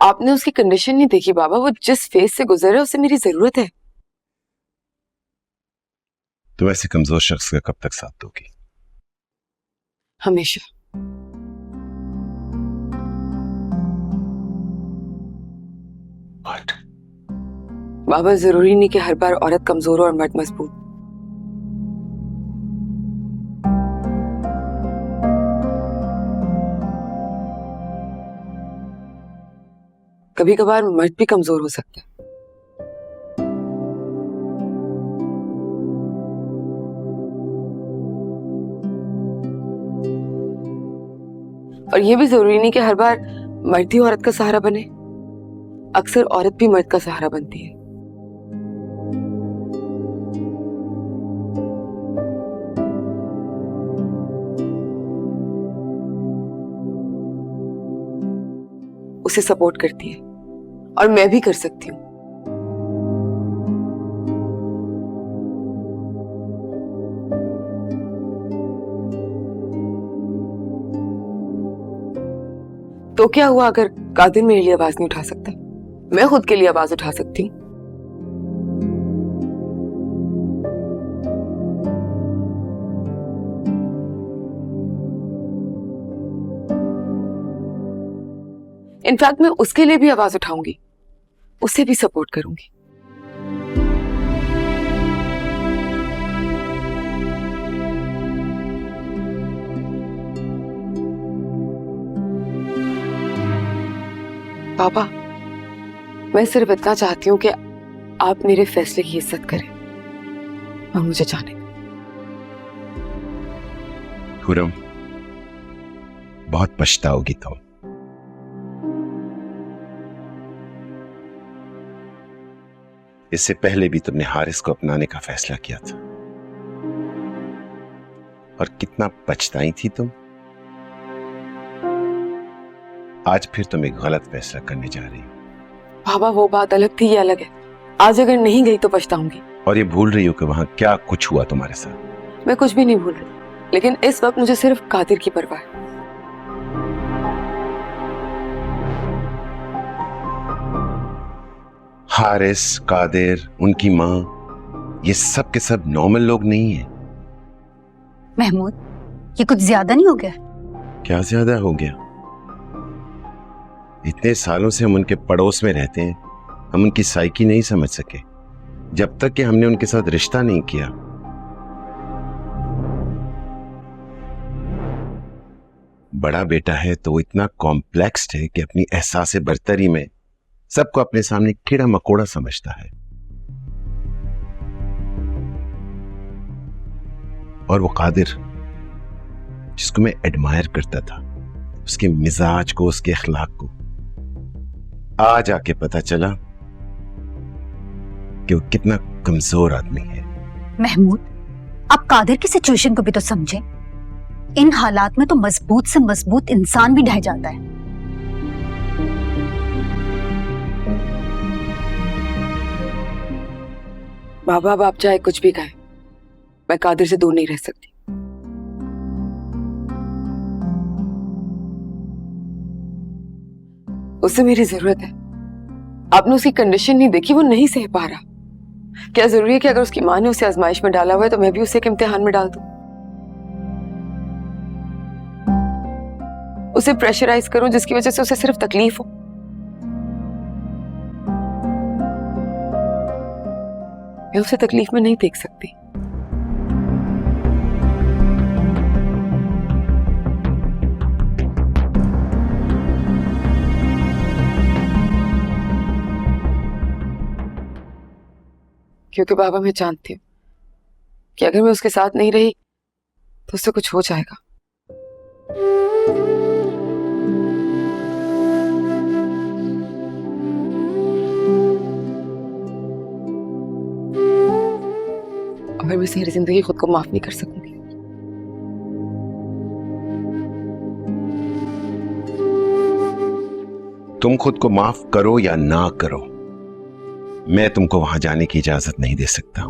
आपने उसकी कंडीशन नहीं देखी बाबा, वो जिस फेज से गुजर रहा है उसे मेरी जरूरत है। तुम ऐसे कमजोर शख्स का कब तक साथ दोगी? हमेशा। What? बाबा जरूरी नहीं कि हर बार औरत कमजोर हो और मर्द मजबूत। कभी कभार मर्द भी कमजोर हो सकता है। और ये भी जरूरी नहीं कि हर बार मर्द ही औरत का सहारा बने, अक्सर औरत भी मर्द का सहारा बनती है। उसे सपोर्ट करती है और मैं भी कर सकती हूँ। तो क्या हुआ अगर कादिर मेरे लिए आवाज नहीं उठा सकता? मैं खुद के लिए आवाज उठा सकती हूँ। इनफैक्ट मैं उसके लिए भी आवाज उठाऊंगी, उसे भी सपोर्ट करूंगी। पापा, मैं सिर्फ इतना चाहती हूँ कि आप मेरे फैसले की इज्जत करें और मुझे जाने दें। खुरम, बहुत पछताओगी तुम। इससे पहले भी तुमने हारिस को अपनाने का फैसला किया था और कितना पछताई थी तुम। आज फिर तुम एक गलत फैसला करने जा रही हो। बाबा वो बात अलग थी, ये अलग है। आज अगर नहीं गई तो पछताऊंगी। और ये भूल रही हो कि वहां क्या कुछ हुआ तुम्हारे साथ। मैं कुछ भी नहीं भूल रही, लेकिन इस वक्त मुझे सिर्फ कादिर की परवाह है। हारिस, कादिर, उनकी माँ, ये सब के सब नॉर्मल लोग नहीं हैं। महमूद, ये कुछ ज्यादा नहीं हो गया? क्या ज्यादा हो गया? इतने सालों से हम उनके पड़ोस में रहते हैं, हम उनकी साइकी नहीं समझ सके जब तक कि हमने उनके साथ रिश्ता नहीं किया। बड़ा बेटा है तो वो इतना कॉम्प्लेक्स्ड है कि अपनी एहसास बरतरी में सबको अपने सामने कीड़ा मकोड़ा समझता है। और वो कादिर, जिसको मैं एडमायर करता था, उसके मिजाज को, उसके अखलाक को, आज आके पता चला कि वो कितना कमजोर आदमी है। महमूद, आप कादिर की सिचुएशन को भी तो समझें। इन हालात में तो मजबूत से मजबूत इंसान भी ढह जाता है। बाबा, अब आप चाहे कुछ भी कहें, मैं कादिर से दूर नहीं रह सकती। उसे मेरी जरूरत है। आपने उसकी कंडीशन नहीं देखी, वो नहीं सह पा रहा। क्या जरूरी है कि अगर उसकी माँ ने उसे आजमाइश में डाला हुआ है तो मैं भी उसे एक इम्तिहान में डाल दूं? उसे प्रेशराइज करूं जिसकी वजह से उसे सिर्फ तकलीफ हो? मैं उसे तकलीफ में नहीं देख सकती। क्योंकि बाबा, मैं जानती हूँ कि अगर मैं उसके साथ नहीं रही तो उससे कुछ हो जाएगा। और मैं सारी जिंदगी खुद को माफ नहीं कर सकूंगी। तुम खुद को माफ करो या ना करो, मैं तुमको वहां जाने की इजाजत नहीं दे सकता।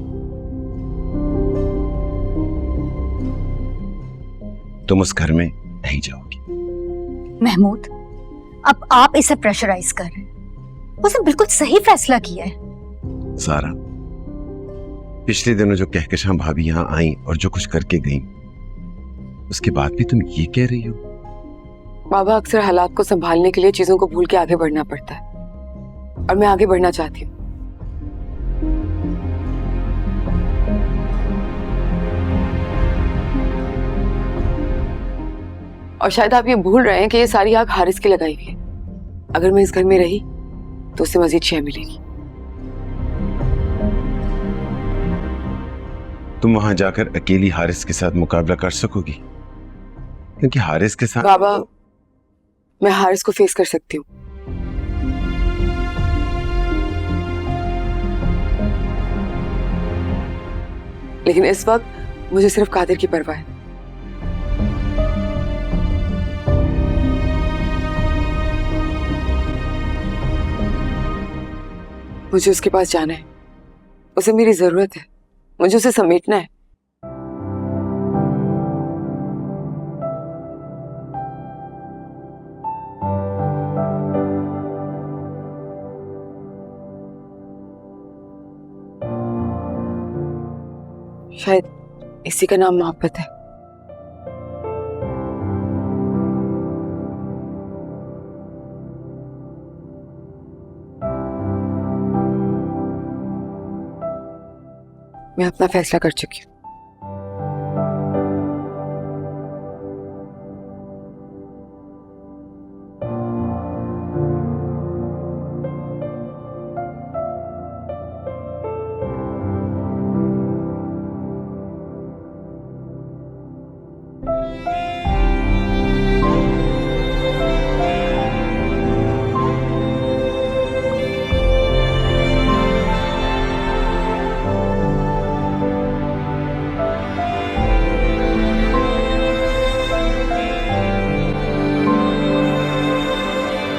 तुम उस घर में नहीं जाओगी। महमूद, अब आप इसे प्रेशराइज कर रहे हैं। उसने बिल्कुल सही फैसला किया है। सारा, पिछले दिनों जो कहकशां भाभी यहां आई और जो कुछ करके गई, उसके बाद भी तुम ये कह रही हो? बाबा, अक्सर हालात को संभालने के लिए चीजों को भूल के आगे बढ़ना पड़ता है, और मैं आगे बढ़ना चाहती हूँ। और शायद आप ये भूल रहे हैं कि ये सारी आग हारिस की लगाई हुई है। अगर मैं इस घर में रही तो उससे मजीद शय मिलेगी। तुम वहां जाकर अकेली हारिस के साथ मुकाबला कर सकोगी? क्योंकि हारिस के साथ बाबा, मैं हारिस को फेस कर सकती हूँ। लेकिन इस वक्त मुझे सिर्फ कादिर की परवाह है। मुझे उसके पास जाना है, उसे मेरी जरूरत है, मुझे उसे समेटना है। शायद इसी का नाम मोहब्बत है। मैं अपना फैसला कर चुकी हूँ।